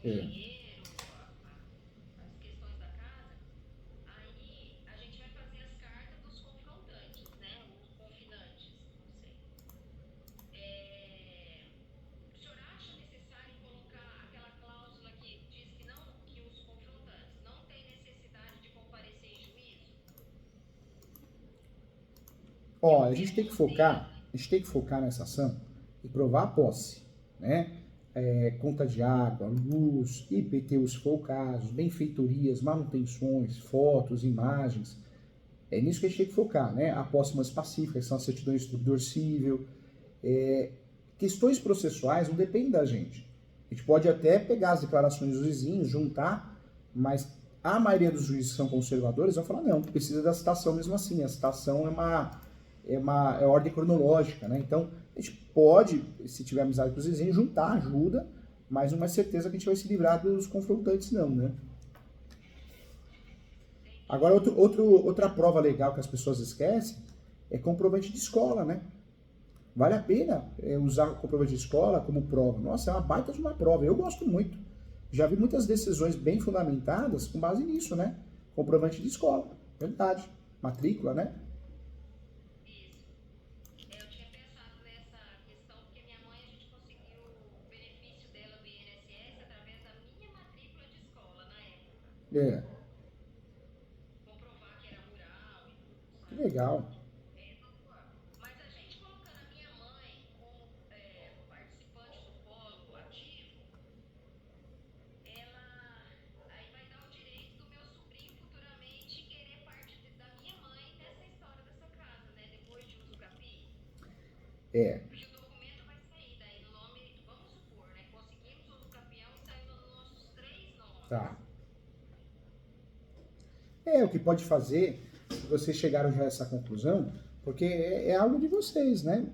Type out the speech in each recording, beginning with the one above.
É. dinheiro, as questões da casa, aí a gente vai fazer as cartas dos confrontantes, né? Os confinantes, não sei. É, o senhor acha necessário colocar aquela cláusula que diz que não, que os confrontantes não têm necessidade de comparecer em juízo? Que Ó, o mesmo a dele, gente tem que focar nessa ação e provar a posse, né? Conta de água, luz, IPTU se for o caso, benfeitorias, manutenções, fotos, imagens. É nisso que a gente tem que focar, né? A posse mais pacífica, que são as certidões de distribuidor civil. Questões processuais não dependem da gente. A gente pode até pegar as declarações dos vizinhos, juntar, mas a maioria dos juízes que são conservadores vão falar, não, precisa da citação mesmo assim. A citação é ordem cronológica, né? Então, a gente pode, se tiver amizade com os vizinhos, juntar ajuda, mas não é certeza que a gente vai se livrar dos confrontantes, não, né? entendi. Agora, outra prova legal que as pessoas esquecem é comprovante de escola, né? Vale a pena usar o comprovante de escola como prova. Nossa, é uma baita de uma prova. Eu gosto muito. Já vi muitas decisões bem fundamentadas com base nisso, né? Comprovante de escola. Verdade. Matrícula, né? Isso. Eu tinha pensado nessa questão porque minha mãe a gente conseguiu o benefício dela do INSS através da minha matrícula de escola na época. É, Comprovar que era rural e tudo, que sabe? legal. É, mas a gente colocando a minha mãe como participante do polo ativo, ela aí vai dar o direito do meu sobrinho futuramente querer parte da minha mãe nessa história dessa casa, né? Depois de usucapi. É, Porque o documento vai sair daí no nome, vamos supor, né? Conseguimos o usucapião e saiu nos nossos três nomes. tá. O que pode fazer, se vocês chegaram já a essa conclusão, porque é algo de vocês, né?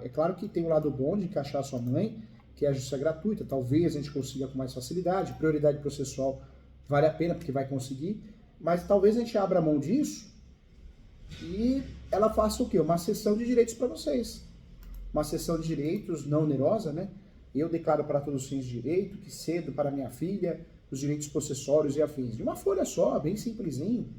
É claro que tem o lado bom de encaixar a sua mãe, que é a justiça gratuita, talvez a gente consiga com mais facilidade, prioridade processual vale a pena, porque vai conseguir, mas talvez a gente abra mão disso e ela faça o quê? Uma cessão de direitos para vocês. Uma cessão de direitos não onerosa, né? Eu declaro para todos os fins de direito que cedo para minha filha os direitos possessórios e afins. De uma folha só, bem simplesinho,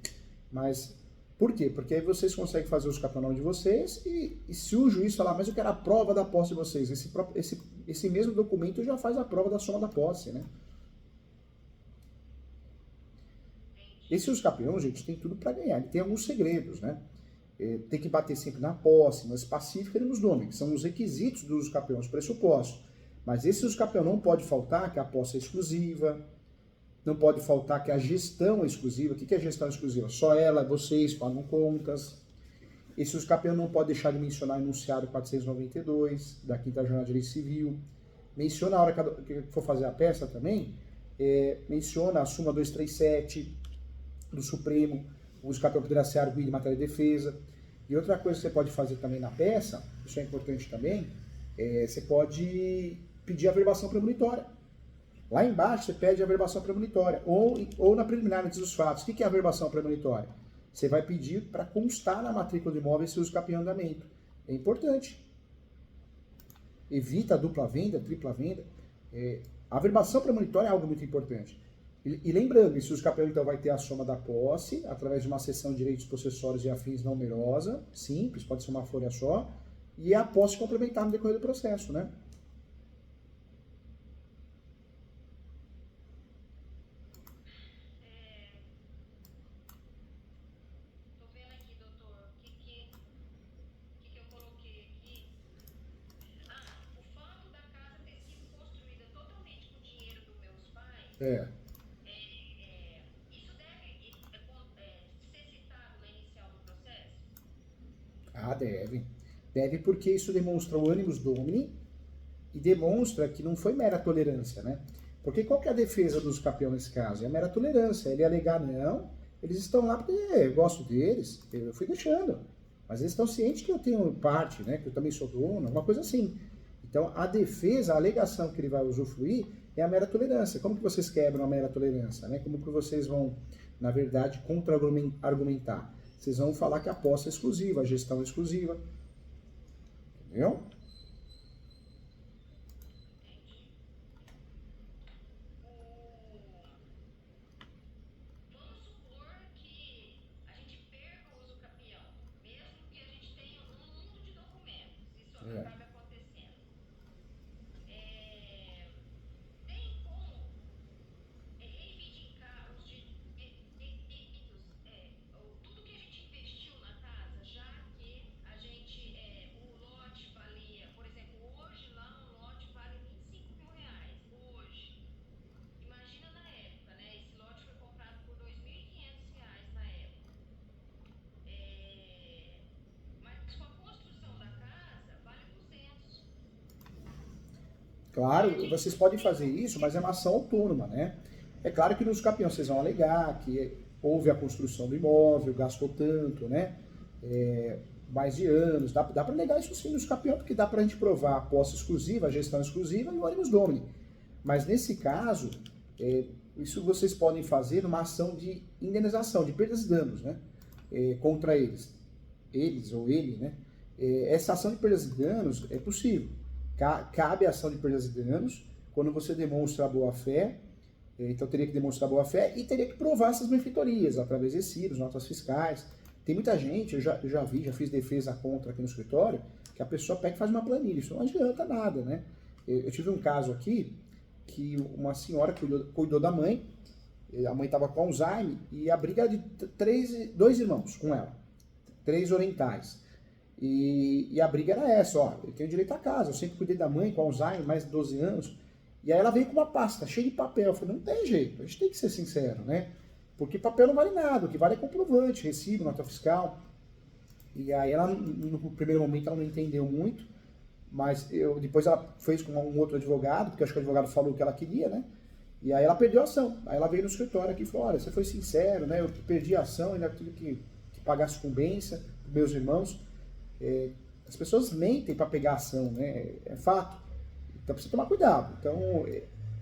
mas por quê? Porque aí vocês conseguem fazer os campeonatos de vocês e se o juiz falar, mas eu quero a prova da posse de vocês, esse mesmo documento já faz a prova da soma da posse, né? Entendi. Esse uso campeão, gente, tem tudo para ganhar. Ele tem alguns segredos, né? Tem que bater sempre na posse, no específico e nos nomes, que são os requisitos do uso campeão, os pressupostos. Mas esse uso campeão não pode faltar que a posse é exclusiva, não pode faltar que a gestão é exclusiva. O que é gestão exclusiva? Só ela, vocês pagam contas. Esse uso campeão não pode deixar de mencionar o enunciado 492 da Quinta Jornada de Direito Civil. Menciona a hora que for fazer a peça também, menciona a súmula 237 do Supremo, o uso campeão poderá ser arguido em matéria de defesa. E outra coisa que você pode fazer também na peça, isso é importante também, você pode pedir a averbação premonitória. Lá embaixo você pede a averbação premonitória, ou na preliminar, antes dos fatos. O que é a averbação premonitória? Você vai pedir para constar na matrícula do imóvel esse uso campeão em andamento. É importante. Evita a dupla venda, a tripla venda. A averbação premonitória é algo muito importante. E lembrando, esse uso campeão então vai ter a soma da posse, através de uma seção de direitos possessórios e afins não onerosa, simples, pode ser uma folha só, e a posse complementar no decorrer do processo, né? É, tô vendo aqui, doutor, o que eu coloquei aqui. Ah, o fato da casa ter sido construída totalmente com dinheiro dos meus pais, É. isso deve ser citado na inicial do processo? Ah, deve. Deve porque isso demonstra o ânimos domini e demonstra que não foi mera tolerância, né? Porque qual que é a defesa dos campeões nesse caso? É a mera tolerância. Ele ia alegar, não, eles estão lá porque eu gosto deles, eu fui deixando. Mas eles estão cientes que eu tenho parte, né? Que eu também sou dono, uma coisa assim. Então, a defesa, a alegação que ele vai usufruir é a mera tolerância. Como que vocês quebram a mera tolerância, né? Como que vocês vão, na verdade, contra-argumentar? Vocês vão falar que a posse é exclusiva, a gestão é exclusiva. Entendeu? Entendi. É. acabe acontecendo. É, tem como reivindicar os direitos, tudo que a gente investiu na casa, já que a gente, o lote valia, por exemplo, hoje lá um lote vale R$ 25.000, hoje. Imagina na época, né? Esse lote foi comprado por R$ 2.500 na época. É, mas com a construção da casa, vale 200. E a Claro, gente vocês não podem tem fazer como isso, mas é uma ação autônoma, né? É claro que nos campeões vocês vão alegar que houve a construção do imóvel, gastou tanto, né? É, mais de anos. Dá para alegar isso sim nos campeões, porque dá para a gente provar a posse exclusiva, a gestão exclusiva e o ônibus domini. Mas nesse caso, isso vocês podem fazer numa ação de indenização, de perdas e danos, né? Contra eles ou ele, né? Essa ação de perdas e danos é possível. Cabe a ação de perdas e danos quando você demonstra a boa-fé. Então teria que demonstrar boa-fé e teria que provar essas benfeitorias através de recibos, notas fiscais. Tem muita gente, já fiz defesa contra aqui no escritório, que a pessoa pega e faz uma planilha. Isso não adianta nada, né? Eu tive um caso aqui que uma senhora cuidou da mãe, a mãe estava com Alzheimer e a briga era de dois irmãos com ela, três orientais. E a briga era essa, ó, eu tenho direito à casa, eu sempre cuidei da mãe com Alzheimer, mais de 12 anos, e aí ela veio com uma pasta cheia de papel. Eu falei, não tem jeito, a gente tem que ser sincero, né? Porque papel não vale nada, o que vale é comprovante, recibo, nota fiscal. E aí ela, no primeiro momento, ela não entendeu muito, mas depois ela fez com um outro advogado, porque acho que o advogado falou o que ela queria, né? E aí ela perdeu a ação. Aí ela veio no escritório aqui e falou, olha, você foi sincero, né? Eu perdi a ação, ainda tive que pagar sucumbência para meus irmãos. As pessoas mentem para pegar a ação, né? É fato. Então precisa tomar cuidado. Então,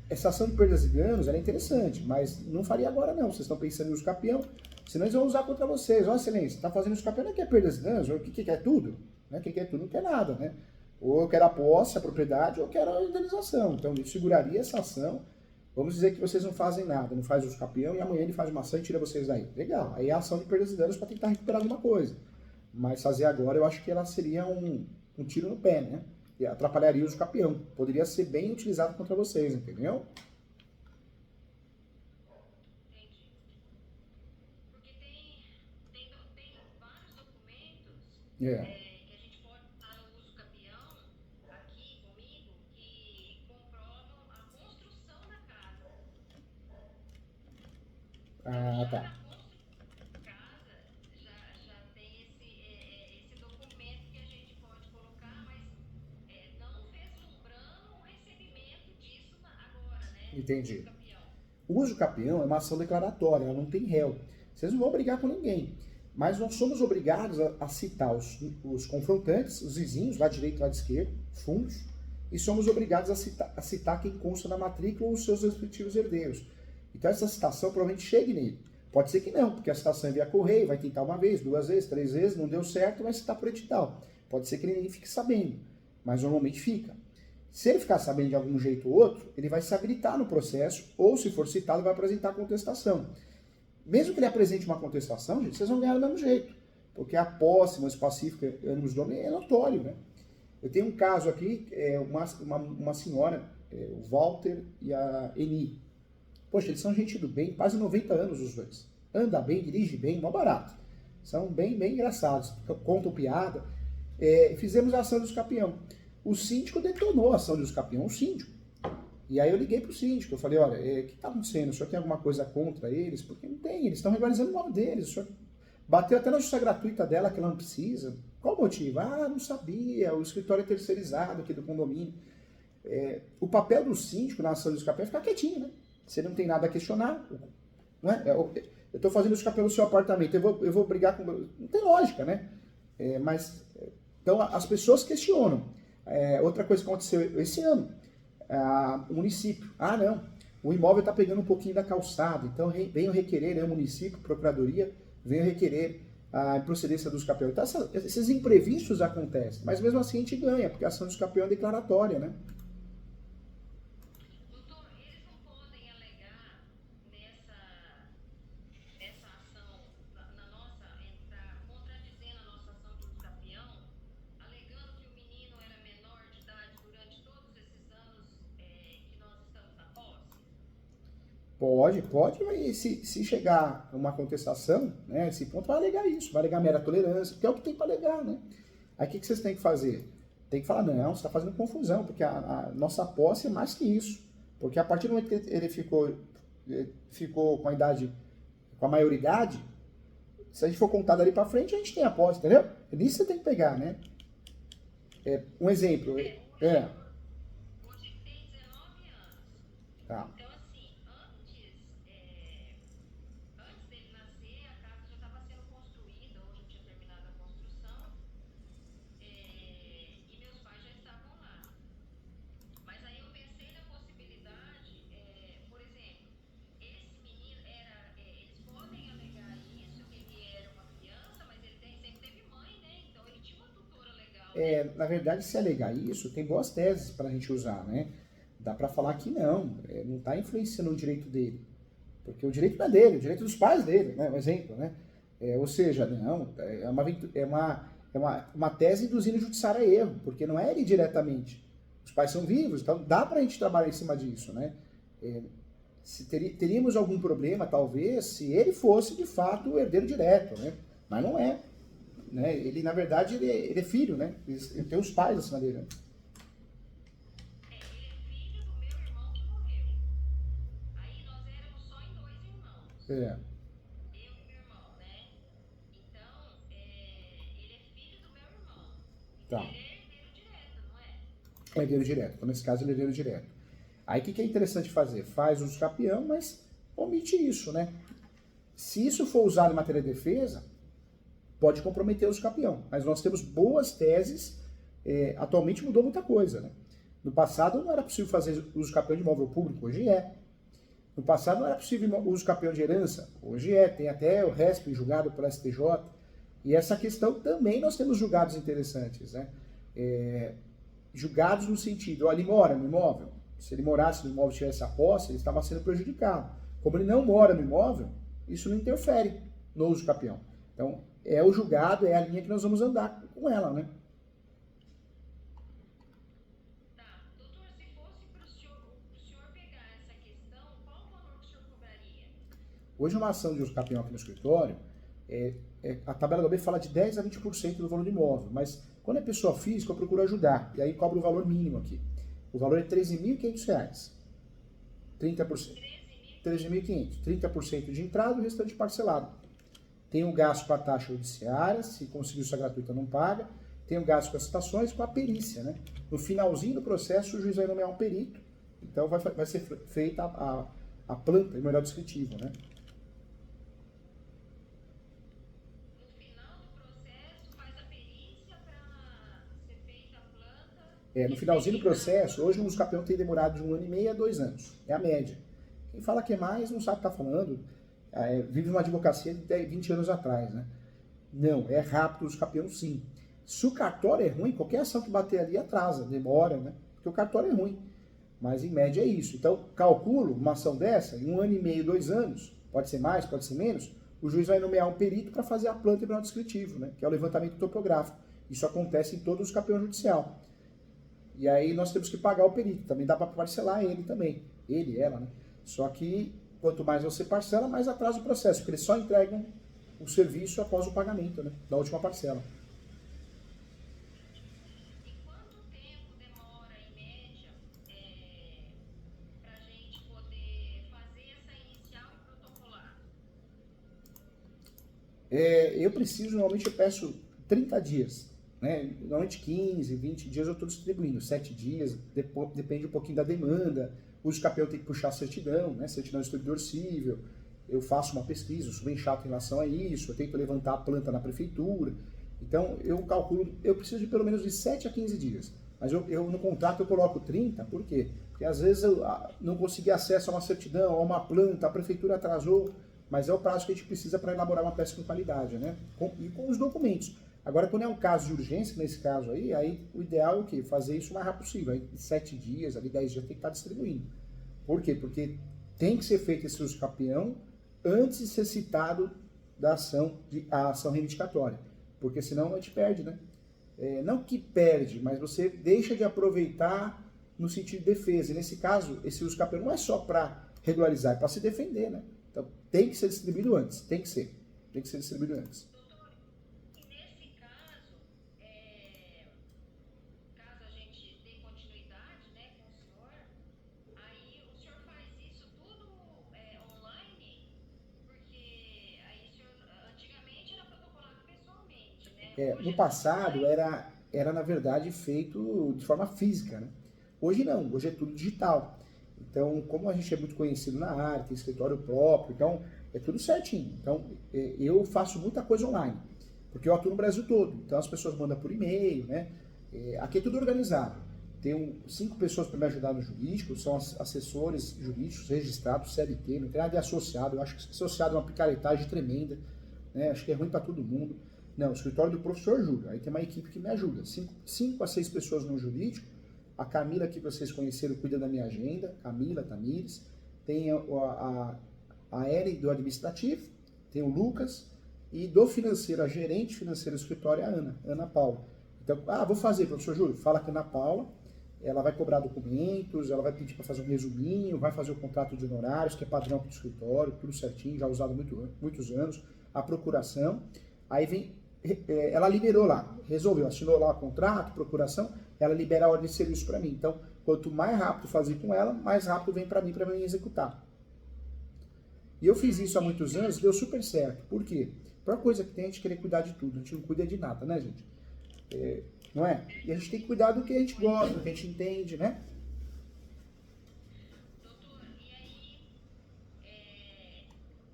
essa ação de perdas e danos ela é interessante, mas não faria agora não. Vocês estão pensando em uso capião, senão eles vão usar contra vocês. Ó, excelência, está fazendo uso capião, não quer perdas e danos? O que quer tudo? Né? Quem quer tudo não quer nada, né? Ou eu quero a posse, a propriedade, ou eu quero a indenização. Então, ele seguraria essa ação. Vamos dizer que vocês não fazem nada, não faz uso capião, e amanhã ele faz uma ação e tira vocês daí. Legal. Aí é a ação de perdas e danos para tentar recuperar alguma coisa. Mas fazer agora, eu acho que ela seria um tiro no pé, né? E atrapalharia o uso capião. Poderia ser bem utilizado contra vocês, entendeu? Entendi. Porque tem vários documentos É. que a gente pode usar no uso capião aqui comigo que comprovam a construção da casa. Então, Ah, já tá. na construção da casa, já tem esse documento que a gente pode colocar, mas não vislumbrando o recebimento disso agora, né? No uso Entendi. capião. O uso capião é uma ação declaratória, ela não tem réu. Vocês não vão brigar com ninguém. Mas nós somos obrigados a citar os confrontantes, os vizinhos, lá direito e lá de esquerda, fundos, e somos obrigados a citar quem consta na matrícula ou os seus respectivos herdeiros. Então essa citação provavelmente chegue nele. Pode ser que não, porque a citação é via correio, vai tentar uma vez, duas vezes, três vezes, não deu certo, vai citar por edital. Pode ser que ele nem fique sabendo, mas normalmente fica. Se ele ficar sabendo de algum jeito ou outro, ele vai se habilitar no processo, ou se for citado, vai apresentar a contestação. Mesmo que ele apresente uma contestação, gente, vocês vão ganhar do mesmo jeito, porque a posse, mas pacífica, ânimos domini, é notório, né? Eu tenho um caso aqui, uma senhora, o Walter e a Eni. Poxa, eles são gente do bem, quase 90 anos os dois. Anda bem, dirige bem, mó barato. São bem, bem engraçados, contam piada. Fizemos a ação dos campeão. O síndico detonou a ação dos campeão, o síndico. E aí eu liguei pro síndico, eu falei, olha, o que está acontecendo? O senhor tem alguma coisa contra eles? Porque não tem, eles estão regularizando o nome deles. O senhor bateu até na justiça gratuita dela, que ela não precisa. Qual o motivo? Ah, não sabia, o escritório é terceirizado aqui do condomínio. O papel do síndico na ação dos campeão é ficar quietinho, né? Se ele não tem nada a questionar, não é? Eu estou fazendo isso pelo seu apartamento, eu vou brigar com... Não tem lógica, né? Então, as pessoas questionam. Outra coisa que aconteceu esse ano, o município, não, o imóvel está pegando um pouquinho da calçada, então venham requerer, o município, procuradoria, venham requerer a improcedência dos campeões. Então, esses imprevistos acontecem, mas mesmo assim a gente ganha, porque a ação dos campeões é declaratória, né? Doutor, eles não podem alegar nessa ação, entrar contradizendo a nossa ação de uso capião, alegando que o menino era Pode, mas se chegar uma contestação, né, esse ponto vai alegar isso, vai alegar mera tolerância, que é o que tem para alegar, né? Aí o que vocês têm que fazer? Tem que falar, não, você está fazendo confusão, porque a nossa posse é mais que isso. Porque a partir do momento que ele ficou com a idade, com a maioridade, se a gente for contar dali para frente, a gente tem a posse, entendeu? É nisso que você tem que pegar, né? Um exemplo. Hoje ele tem 19 anos. Tá. Então, assim, antes dele nascer, a casa já estava sendo construída, ou já tinha terminado a construção, e meus pais já estavam lá. Mas aí eu pensei na possibilidade, por exemplo, esse menino eles podem alegar isso, que ele era uma criança, mas ele sempre teve mãe, né? Então ele tinha uma tutora legal, né? Na verdade, se alegar isso, tem boas teses para a gente usar, né? Dá para falar que não está influenciando o direito dele. Porque o direito não é dele, o direito dos pais dele, né? Um exemplo, né? Ou seja, não, uma tese induzindo o judiciário a erro, porque não é ele diretamente. Os pais são vivos, então dá para a gente trabalhar em cima disso, né? Teríamos algum problema, talvez, se ele fosse, de fato, o herdeiro direto, né? Mas não é. Né? Ele, na verdade, ele é filho, né? Ele tem os pais acima dele, né? Ele é filho do meu irmão que morreu. Aí nós éramos só em dois irmãos. É, Eu e meu irmão, né? Então, ele é filho do meu irmão. Então, tá. ele é herdeiro direto, não é? Herdeiro direto. Então, nesse caso, ele é herdeiro direto. Aí, o que é interessante fazer? Faz uso capião, mas omite isso, né? Se isso for usado em matéria de defesa, pode comprometer o uso capião. Mas nós temos boas teses. Atualmente mudou muita coisa, né? No passado não era possível fazer uso capião de imóvel público, hoje é. No passado não era possível uso capião de herança, hoje é. Tem até o RESP julgado pelo STJ. E essa questão também nós temos julgados interessantes, né? Julgados no sentido, ele mora no imóvel. Se ele morasse no imóvel e tivesse a posse, ele estava sendo prejudicado. Como ele não mora no imóvel, isso não interfere no uso capião. Então, é o julgado, é a linha que nós vamos andar com ela, né? Tá. Doutor, se fosse para o senhor pegar essa questão, qual o valor que o senhor cobraria? Hoje, uma ação de uso capião aqui no escritório, a tabela do B fala de 10% a 20% do valor do imóvel, mas quando é pessoa física, eu procuro ajudar, e aí cobro o valor mínimo aqui. O valor é R$ 13.500. 30%. 13.500. 30% de entrada e o restante parcelado. Tem o gasto com a taxa judiciária, se conseguir isso gratuita não paga. Tem o gasto com as citações e com a perícia, né? No finalzinho do processo, o juiz vai nomear um perito, então vai ser feita a planta, o memorial descritivo, né? No final do processo, faz a perícia para ser feita a planta. No finalzinho do processo, hoje um uso capião tem demorado de 1 ano e meio a 2 anos. É a média. Quem fala que é mais não sabe o que está falando. Vive uma advocacia de 20 anos atrás, né? Não, é rápido o uso capião, sim. Se o cartório é ruim, qualquer ação que bater ali atrasa, demora, né? Porque o cartório é ruim. Mas em média é isso. Então, calculo uma ação dessa, em 1 ano e meio, 2 anos, pode ser mais, pode ser menos, o juiz vai nomear um perito para fazer a planta e memorial descritivo, né? Que é o levantamento topográfico. Isso acontece em todos os capiões judicial. E aí nós temos que pagar o perito. Também dá para parcelar ele também. Ele, ela, né? Só que quanto mais você parcela, mais atrasa o processo, porque eles só entregam o serviço após o pagamento, né, da última parcela. E quanto tempo demora, em média, para a gente poder fazer essa inicial e protocolar? Normalmente eu peço 30 dias. Né? Normalmente 15, 20 dias eu estou distribuindo. 7 dias, depende um pouquinho da demanda. O uso capião tem que puxar a certidão, né? Certidão do distribuidor civil. Eu faço uma pesquisa, eu sou bem chato em relação a isso. Eu tento levantar a planta na prefeitura. Então, eu calculo, eu preciso de pelo menos de 7 a 15 dias. Mas eu no contrato eu coloco 30, por quê? Porque às vezes eu não consegui acesso a uma certidão, a uma planta, a prefeitura atrasou, mas é o prazo que a gente precisa para elaborar uma peça com qualidade, né? E com os documentos. Agora, quando é um caso de urgência, nesse caso aí o ideal é o quê? Fazer isso o mais rápido possível. Aí, 7 dias, ali 10 dias tem que estar distribuindo. Por quê? Porque tem que ser feito esse uso capião antes de ser citado a ação reivindicatória. Porque senão a gente perde, né? Não que perde, mas você deixa de aproveitar no sentido de defesa. E nesse caso, esse uso capião não é só para regularizar, é para se defender, né? Então tem que ser distribuído antes, tem que ser distribuído antes. Doutor, e nesse caso, caso a gente dê continuidade, né, com o senhor, aí o senhor faz isso tudo online? Porque aí o senhor, antigamente era protocolado pessoalmente, né? Hoje No é tudo passado online. era na verdade feito de forma física, né? Hoje não, hoje é tudo digital. Então, como a gente é muito conhecido na área, tem escritório próprio, então é tudo certinho. Então, eu faço muita coisa online, porque eu atuo no Brasil todo. Então, as pessoas mandam por e-mail, né? Aqui é tudo organizado. Tenho 5 pessoas para me ajudar no jurídico, são assessores jurídicos registrados, CLT, não tem nada de associado. Eu acho que associado é uma picaretagem tremenda, né? Acho que é ruim para todo mundo. Não, o escritório do professor Júlio. Aí tem uma equipe que me ajuda. 5 a 6 pessoas no jurídico. A Camila, que vocês conheceram, cuida da minha agenda. Camila, Tamires. Tem a Ellen do administrativo. Tem o Lucas. E do financeiro, a gerente financeira do escritório é a Ana Paula. Então, vou fazer, professor Júlio. Fala com a Ana Paula. Ela vai cobrar documentos, ela vai pedir para fazer um resuminho, vai fazer o contrato de honorários, que é padrão aqui do escritório, tudo certinho, já usado muitos anos. A procuração. Aí vem ela liberou lá, resolveu, assinou lá o contrato, procuração, ela libera a ordem de serviço para mim. Então, quanto mais rápido fazer com ela, mais rápido vem para mim executar. E eu fiz isso há muitos anos, deu super certo. Por quê? A pior coisa que tem é a gente querer cuidar de tudo, a gente não cuida de nada, né, gente? Não é? E a gente tem que cuidar do que a gente gosta, do que a gente entende, né? Doutor, e aí,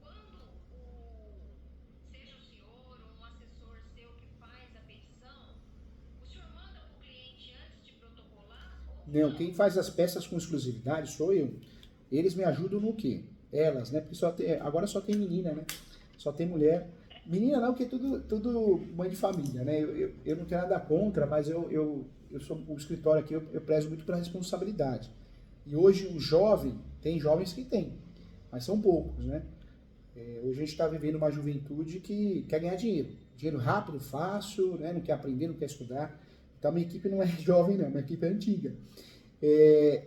quando seja o senhor ou um assessor seu que faz a petição, o senhor manda para o cliente antes de protocolar ou Não, não? quem faz as peças com exclusividade sou eu. Eles me ajudam no quê? Elas, né? Porque agora só tem menina, né? Só tem mulher. Menina não, porque é tudo mãe de família, né? Eu não tenho nada contra, mas eu sou o escritório aqui, eu prezo muito pela responsabilidade. E hoje o jovem, tem jovens que tem, mas são poucos, né? Hoje a gente está vivendo uma juventude que quer ganhar dinheiro. Dinheiro rápido, fácil, né? Não quer aprender, não quer estudar. Então a minha equipe não é jovem, não, minha equipe é antiga. É,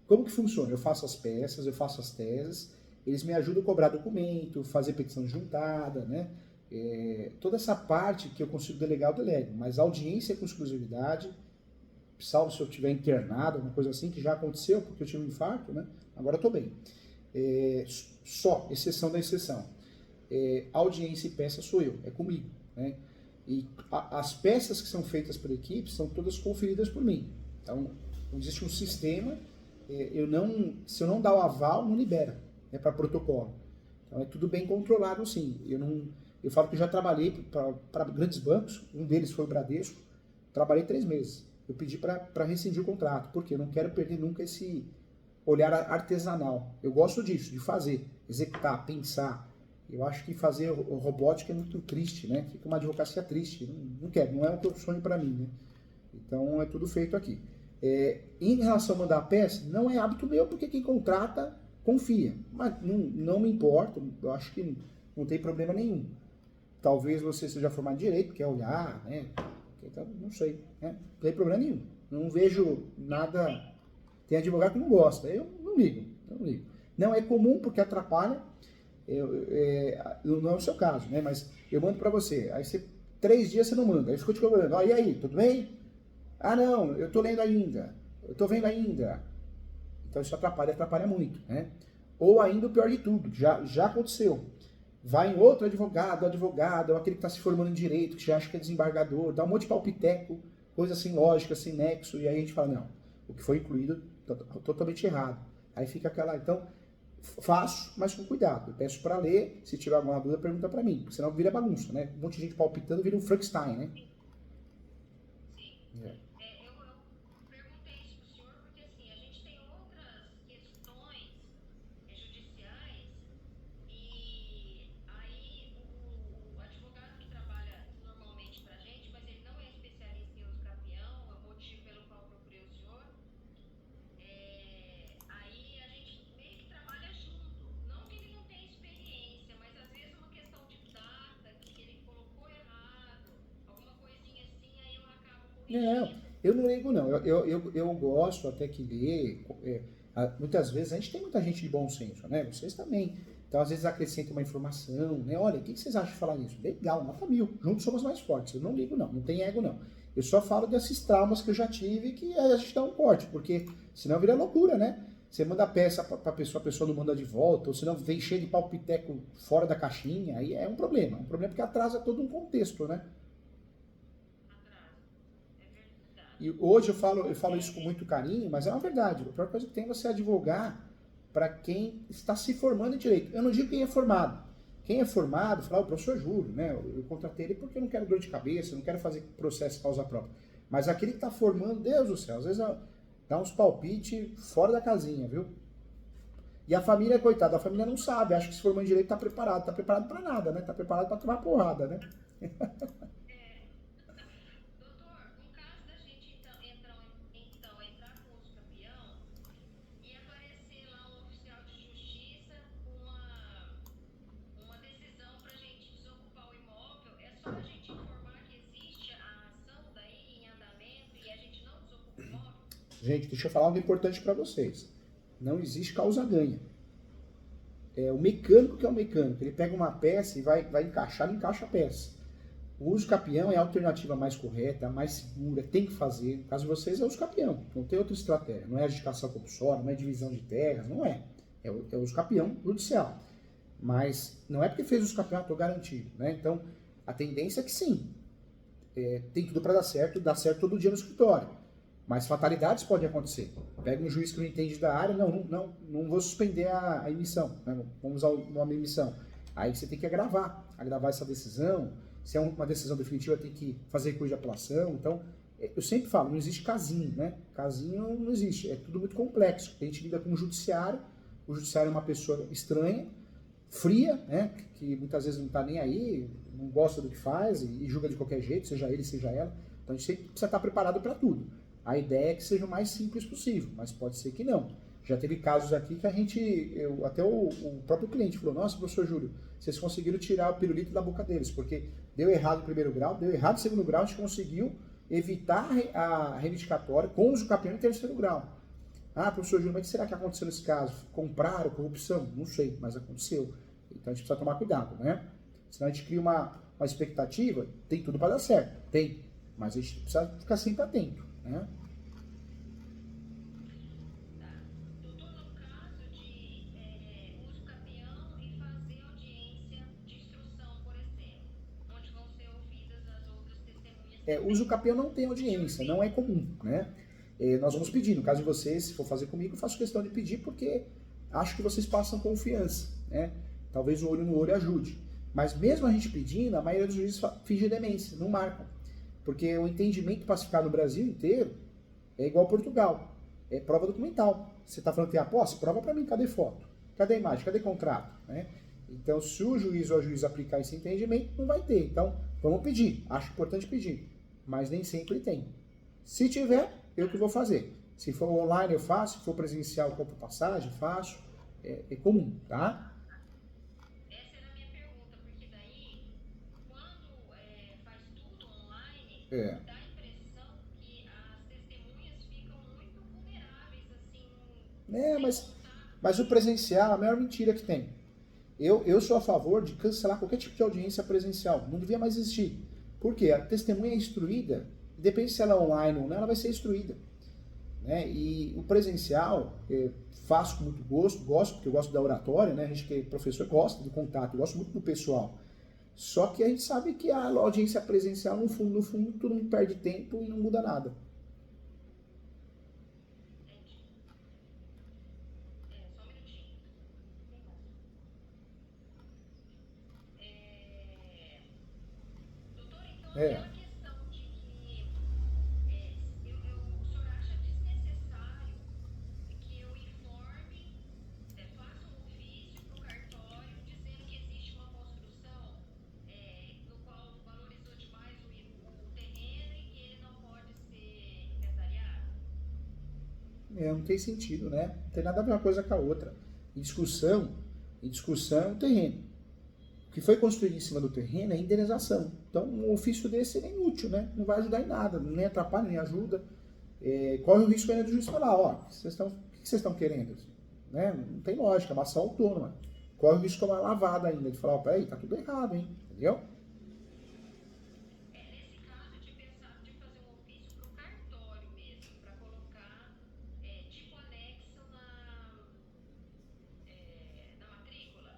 como que funciona? Eu faço as peças, eu faço as teses, eles me ajudam a cobrar documento, fazer petição juntada, né? Toda essa parte que eu consigo delegar, eu delego, mas a audiência com exclusividade, salvo se eu tiver internado, uma coisa assim, que já aconteceu, porque eu tive um infarto, né? Agora eu tô bem. Só, exceção da exceção. Audiência e peça sou eu, é comigo, né? E as peças que são feitas pela equipe são todas conferidas por mim. Então, existe um sistema, se eu não dar o aval, não libera, é para protocolo. Então, é tudo bem controlado, sim. Eu falo que eu já trabalhei para grandes bancos, um deles foi o Bradesco, trabalhei 3 meses. Eu pedi para rescindir o contrato, porque eu não quero perder nunca esse olhar artesanal. Eu gosto disso, de fazer, executar, pensar. Eu acho que fazer robótica é muito triste, né? Fica uma advocacia triste. Não quero, não é o que eu sonho para mim, né? Então é tudo feito aqui. Em relação a mandar a peça, não é hábito meu, porque quem contrata confia. Mas não me importa, eu acho que não tem problema nenhum. Talvez você seja formado em direito, quer olhar, né? Então, não sei, né? Não tem problema nenhum. Não vejo nada. Tem advogado que não gosta, eu não ligo, eu não ligo. Não é comum porque atrapalha. Não é o seu caso, né? Mas eu mando para você. Aí 3 dias você não manda. Aí ficou te cobrando. E aí, tudo bem? Ah, não, eu tô lendo ainda. Eu tô vendo ainda. Então isso atrapalha muito, né? Ou ainda o pior de tudo, já aconteceu. Vai em outro advogado, ou aquele que está se formando em direito, que já acha que é desembargador, dá um monte de palpiteco, coisa sem lógica, sem nexo, e aí a gente fala, não, o que foi incluído totalmente errado. Aí fica aquela, então, faço, mas com cuidado. Eu peço para ler, se tiver alguma dúvida, pergunta para mim, senão vira bagunça, né? Um monte de gente palpitando, vira um Frankenstein, né? Sim. É. Eu perguntei isso pro senhor porque assim, a gente tem outras questões judiciais e aí o advogado que trabalha normalmente pra gente, mas ele não é especialista em uso capião, é o motivo pelo qual eu procurei o senhor, aí a gente meio que trabalha junto. Não que ele não tenha experiência, mas às vezes uma questão de data que ele colocou errado, alguma coisinha assim, aí eu acabo Não, corrigindo. eu não ligo não. Eu gosto até que ler. Muitas vezes a gente tem muita gente de bom senso, né? Vocês também. Então, às vezes, acrescenta uma informação, né? Olha, o que vocês acham de falar nisso? Legal, nota 1000. Juntos somos mais fortes. Eu não ligo, não. Não tem ego, não. Eu só falo desses traumas que eu já tive que a gente dá um corte, porque senão vira loucura, né? Você manda a peça pra pessoa, a pessoa não manda de volta, ou senão vem cheio de palpiteco fora da caixinha, aí é um problema. É um problema porque atrasa todo um contexto, né? E hoje eu falo isso com muito carinho, mas é uma verdade. A pior coisa que tem é você advogar para quem está se formando em direito. Eu não digo quem é formado. Quem é formado, fala, o professor Júlio, né? Eu contratei ele porque eu não quero dor de cabeça, eu não quero fazer processo causa própria. Mas aquele que está formando, Deus do céu, às vezes dá uns palpites fora da casinha, viu? E a família, coitada, a família não sabe, acha que se formou em direito está preparado para nada, né? Está preparado para tomar porrada, né? Doutor, no caso da gente entrar com o campeão e aparecer lá um oficial de justiça com uma decisão para a gente desocupar o imóvel, é só a gente informar que existe a ação daí em andamento e a gente não desocupa o imóvel? Gente, deixa eu falar algo importante para vocês. Não existe causa-ganha. É o mecânico que é o mecânico. Ele pega uma peça e vai encaixar, ele encaixa a peça. O uso capião é a alternativa mais correta, a mais segura, tem que fazer. No caso de vocês, é o uso capião, não tem outra estratégia. Não é adjudicação compulsória, não é divisão de terras, não é. É o uso capião judicial. Mas não é porque fez o uso capião, estou garantido. Né? Então, a tendência é que sim, tem tudo para dar certo todo dia no escritório. Mas fatalidades podem acontecer. Pega um juiz que não entende da área, não vou suspender a emissão, né? Vamos usar o nome emissão. Aí você tem que agravar essa decisão. Se é uma decisão definitiva, tem que fazer recurso de apelação. Então, eu sempre falo, não existe casinho, né? Casinho não existe, é tudo muito complexo. A gente lida com o judiciário é uma pessoa estranha, fria, né? Que muitas vezes não está nem aí, não gosta do que faz e julga de qualquer jeito, seja ele, seja ela. Então, a gente sempre precisa estar preparado para tudo. A ideia é que seja o mais simples possível, mas pode ser que não. Já teve casos aqui que até o próprio cliente falou, nossa, professor Júlio, vocês conseguiram tirar o pirulito da boca deles, porque deu errado no primeiro grau, deu errado no segundo grau, a gente conseguiu evitar a reivindicatória com uso capião em terceiro grau. Ah, professor Júlio, mas o que será que aconteceu nesse caso? Compraram, corrupção? Não sei, mas aconteceu. Então a gente precisa tomar cuidado, né? Senão a gente cria uma expectativa, tem tudo para dar certo, tem, mas a gente precisa ficar sempre atento, né? Uso capião não tem audiência, não é comum, né? Nós vamos pedir, no caso de vocês, se for fazer comigo, eu faço questão de pedir porque acho que vocês passam confiança, né? Talvez o olho no olho ajude. Mas mesmo a gente pedindo, a maioria dos juízes finge demência, não marcam. Porque o entendimento pacificado no Brasil inteiro é igual a Portugal, é prova documental. Você está falando que tem a posse? Prova para mim, cadê foto? Cadê a imagem? Cadê contrato? Né? Então, se o juiz ou a juíza aplicar esse entendimento, não vai ter. Então, vamos pedir. Acho importante pedir. Mas nem sempre tem. Se tiver, eu que vou fazer. Se for online, eu faço. Se for presencial, compro passagem, faço. É comum, tá? Essa era a minha pergunta, porque daí, quando faz tudo online, dá a impressão que as testemunhas ficam muito vulneráveis, assim. Mas o presencial é a maior mentira que tem. Eu sou a favor de cancelar qualquer tipo de audiência presencial. Não devia mais existir. Por quê? A testemunha é instruída, depende se ela é online ou não, ela vai ser instruída. Né? E o presencial, faço com muito gosto, porque eu gosto da oratória, né? A gente que é professor gosta do contato, gosto muito do pessoal. Só que a gente sabe que a audiência presencial, no fundo, todo mundo perde tempo e não muda nada. Só um minutinho. Doutor, então aquela questão de que o senhor acha desnecessário que eu informe, faça um ofício para o cartório dizendo que existe uma construção no qual valorizou demais o terreno e que ele não pode ser inventariado? Não tem sentido, né? Não tem nada a ver uma coisa com a outra. Em discussão é o terreno. O que foi construído em cima do terreno é indenização. Então, um ofício desse é inútil, né? Não vai ajudar em nada, nem atrapalha, nem ajuda. Corre o risco ainda do juiz falar, ó, o que que vocês estão querendo? Né? Não tem lógica, é uma ação autônoma. Corre o risco de tomar lavada ainda, de falar, ó, peraí, tá tudo errado, hein? Entendeu? Nesse caso, eu tinha pensado de fazer um ofício para o cartório mesmo, para colocar tipo anexo na matrícula,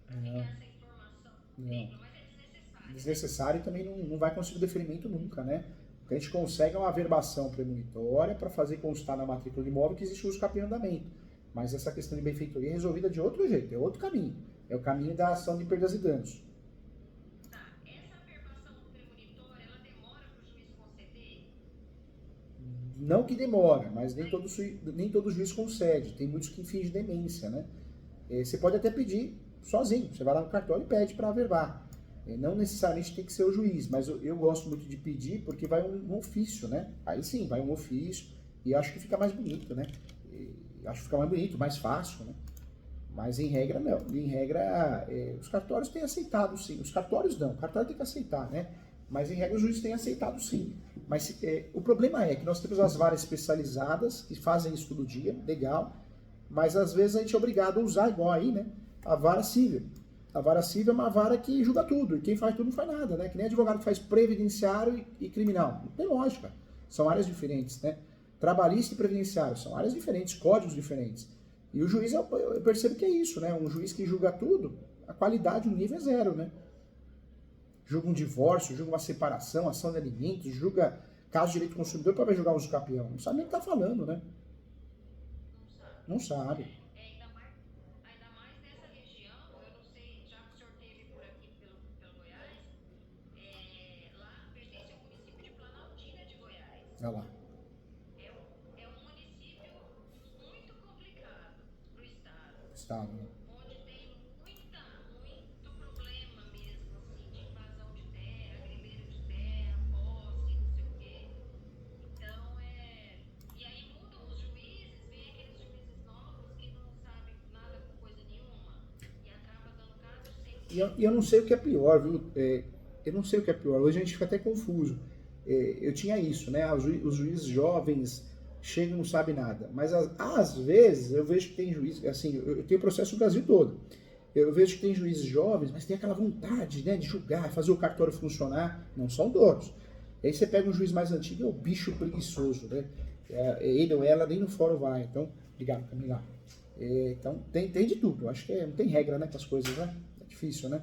para ficar Não, essa informação na não. matrícula, mas é desnecessário. Desnecessário e também não vai conseguir deferimento nunca, né? O que a gente consegue é uma averbação premonitória para fazer constar na matrícula do imóvel que existe uso capim em andamento. Mas essa questão de benfeitoria é resolvida de outro jeito, é outro caminho. É o caminho da ação de perdas e danos. Tá, essa averbação premonitória, ela demora para o juiz conceder? Não que demora, mas nem todo juiz concede. Tem muitos que fingem demência, né? Você pode até pedir sozinho. Você vai lá no cartório e pede para averbar. Não necessariamente tem que ser o juiz, mas eu gosto muito de pedir porque vai um ofício, né? Aí sim, vai um ofício e acho que fica mais bonito, né? Acho que fica mais bonito, mais fácil, né? Mas em regra não. Em regra, os cartórios têm aceitado sim. Os cartórios não, o cartório tem que aceitar, né? Mas em regra os juízes têm aceitado sim. Mas o problema é que nós temos as varas especializadas que fazem isso todo dia, legal, mas às vezes a gente é obrigado a usar igual aí, né? A vara civil. A vara civil é uma vara que julga tudo, e quem faz tudo não faz nada, né? Que nem advogado que faz previdenciário e criminal. Não tem lógica. São áreas diferentes, né? Trabalhista e previdenciário são áreas diferentes, códigos diferentes. E o juiz, eu percebo que é isso, né? Um juiz que julga tudo, a qualidade, o nível é zero, né? Julga um divórcio, julga uma separação, ação de alimentos, julga caso de direito do consumidor para julgar uso capião. Não sabe nem o que está falando, né? Não sabe. Não sabe. Ainda mais nessa região, eu não sei, já que o senhor esteve por aqui pelo Goiás, lá pertence ao município de Planaltina de Goiás. Olha lá. É um município muito complicado para o estado, Estado, né? onde tem muito problema mesmo, assim, de invasão de terra, grileiro de terra, posse, não sei o quê. Então, e aí mudam os juízes, vem aqueles juízes novos que não sabem nada com coisa nenhuma e acaba dando caso sem E eu não sei o que é pior, viu? Eu não sei o que é pior. Hoje a gente fica até confuso. Eu tinha isso, né? Os juízes jovens chegam e não sabem nada. Mas às vezes eu vejo que tem juízes, assim, eu tenho processo no Brasil todo. Eu vejo que tem juízes jovens, mas tem aquela vontade, né, de julgar, fazer o cartório funcionar. Não são todos. E aí você pega um juiz mais antigo, é o bicho preguiçoso, né? Ele ou ela nem no fórum vai. Então, obrigado, Camila. Então, tem de tudo. Acho que não tem regra, né, com as coisas, né? É difícil, né?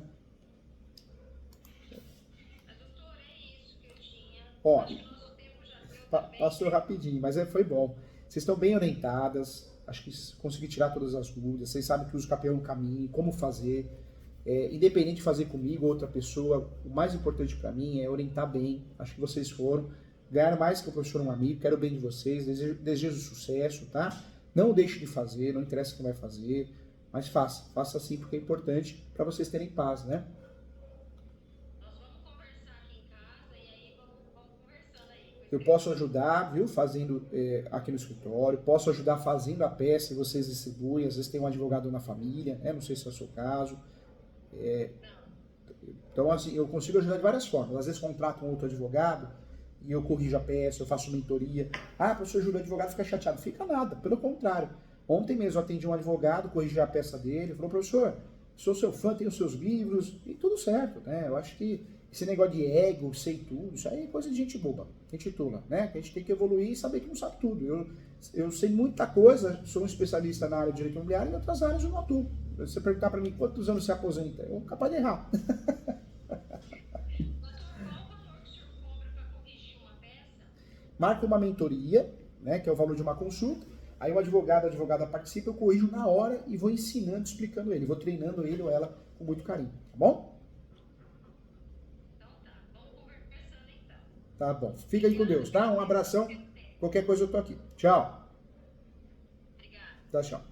Mas, doutor, é isso que eu tinha. Ó, Acho que o nosso tempo já deu também. passou rapidinho, mas foi bom. Vocês estão bem orientadas, acho que consegui tirar todas as dúvidas. Vocês sabem que o uso capião é um caminho, como fazer. Independente de fazer comigo ou outra pessoa, o mais importante para mim é orientar bem. Acho que vocês foram. Ganharam mais que o professor um amigo, quero o bem de vocês, desejo sucesso, tá? Não deixe de fazer, não interessa quem vai fazer, mas faça assim porque é importante para vocês terem paz, né? Nós vamos conversar aqui em casa e aí vamos conversando aí. Eu posso ajudar, viu, fazendo aqui no escritório, posso ajudar fazendo a peça e vocês distribuem, às vezes tem um advogado na família, né? Não sei se é o seu caso. Então, assim, eu consigo ajudar de várias formas. Às vezes contrato um outro advogado e eu corrijo a peça, eu faço mentoria. Ah, professor Júlio, o advogado fica chateado. Fica nada, pelo contrário. Ontem mesmo eu atendi um advogado, corrigi a peça dele, falou, professor, sou seu fã, tenho seus livros, e tudo certo, né? Eu acho que esse negócio de ego, sei tudo, isso aí é coisa de gente boba, gente tula, né? Que a gente tem que evoluir e saber que não sabe tudo. Eu sei muita coisa, sou um especialista na área de direito imobiliário e em outras áreas eu não atuo. Se você perguntar para mim quantos anos você aposenta, eu sou capaz de errar. Marca uma mentoria, né, que é o valor de uma consulta. Aí o advogado, a advogada participa, eu corrijo na hora e vou ensinando, explicando ele. Vou treinando ele ou ela com muito carinho, tá bom? Então tá, vamos conversando então. Tá bom. Fica aí com Deus, tá? Um abração. Qualquer coisa eu tô aqui. Tchau. Obrigada. Tchau, tchau.